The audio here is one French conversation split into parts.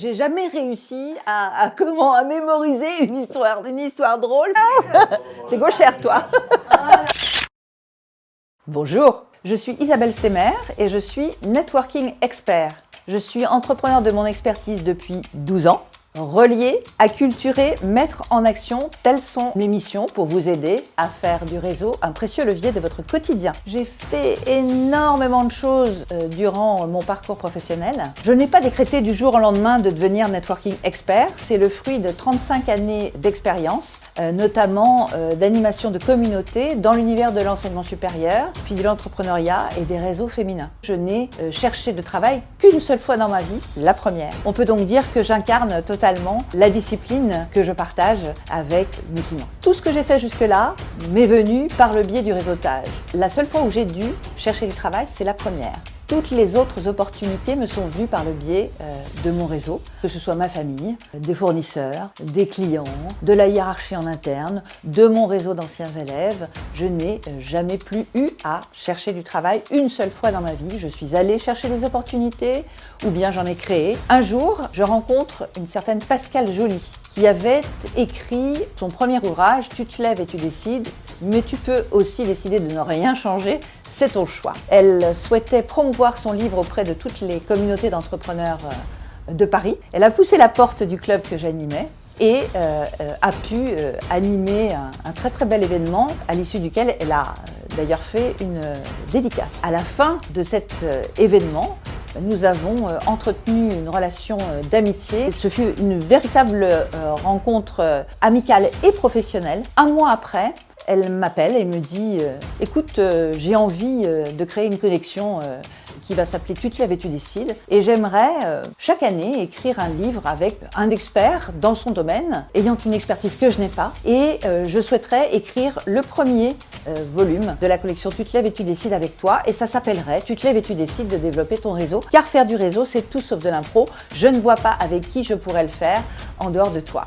J'ai jamais réussi à mémoriser une histoire drôle. T'es gauchère, toi. Bonjour, je suis Isabelle Stemmer et je suis Networking Expert. Je suis entrepreneur de mon expertise depuis 12 ans. Relier, acculturer, mettre en action, telles sont mes missions pour vous aider à faire du réseau un précieux levier de votre quotidien. J'ai fait énormément de choses durant mon parcours professionnel. Je n'ai pas décrété du jour au lendemain de devenir networking expert. C'est le fruit de 35 années d'expérience, notamment d'animation de communautés dans l'univers de l'enseignement supérieur, puis de l'entrepreneuriat et des réseaux féminins. Je n'ai cherché de travail qu'une seule fois dans ma vie, la première. On peut donc dire que j'incarne totalement la discipline que je partage avec mes clients. Tout ce que j'ai fait jusque-là m'est venu par le biais du réseautage. La seule fois où j'ai dû chercher du travail, c'est la première. Toutes les autres opportunités me sont venues par le biais de mon réseau, que ce soit ma famille, des fournisseurs, des clients, de la hiérarchie en interne, de mon réseau d'anciens élèves. Je n'ai jamais plus eu à chercher du travail une seule fois dans ma vie. Je suis allée chercher des opportunités ou bien j'en ai créé. Un jour, je rencontre une certaine Pascale Joly qui avait écrit son premier ouvrage « Tu te lèves et tu décides, mais tu peux aussi décider de ne rien changer ». C'est ton choix. Elle souhaitait promouvoir son livre auprès de toutes les communautés d'entrepreneurs de Paris. Elle a poussé la porte du club que j'animais et a pu animer un très très bel événement à l'issue duquel elle a d'ailleurs fait une dédicace. À la fin de cet événement, nous avons entretenu une relation d'amitié. Ce fut une véritable rencontre amicale et professionnelle. Un mois après, elle m'appelle et me dit « Écoute, j'ai envie de créer une connexion qui va s'appeler Tu te lèves et tu décides et j'aimerais chaque année écrire un livre avec un expert dans son domaine, ayant une expertise que je n'ai pas et je souhaiterais écrire le premier volume de la collection Tu te lèves et tu décides avec toi et ça s'appellerait Tu te lèves et tu décides de développer ton réseau car faire du réseau c'est tout sauf de l'impro, je ne vois pas avec qui je pourrais le faire en dehors de toi ».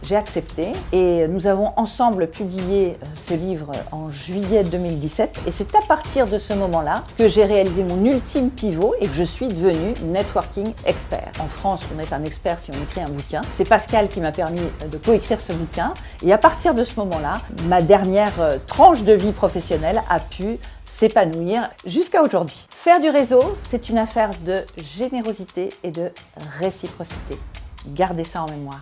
J'ai accepté et nous avons ensemble publié ce livre en juillet 2017 et c'est à partir de ce moment-là que j'ai réalisé mon ultime pivot et que je suis devenue networking expert. En France, on est un expert si on écrit un bouquin. C'est Pascal qui m'a permis de coécrire ce bouquin et à partir de ce moment-là, ma dernière tranche de vie professionnelle a pu s'épanouir jusqu'à aujourd'hui. Faire du réseau, c'est une affaire de générosité et de réciprocité. Gardez ça en mémoire.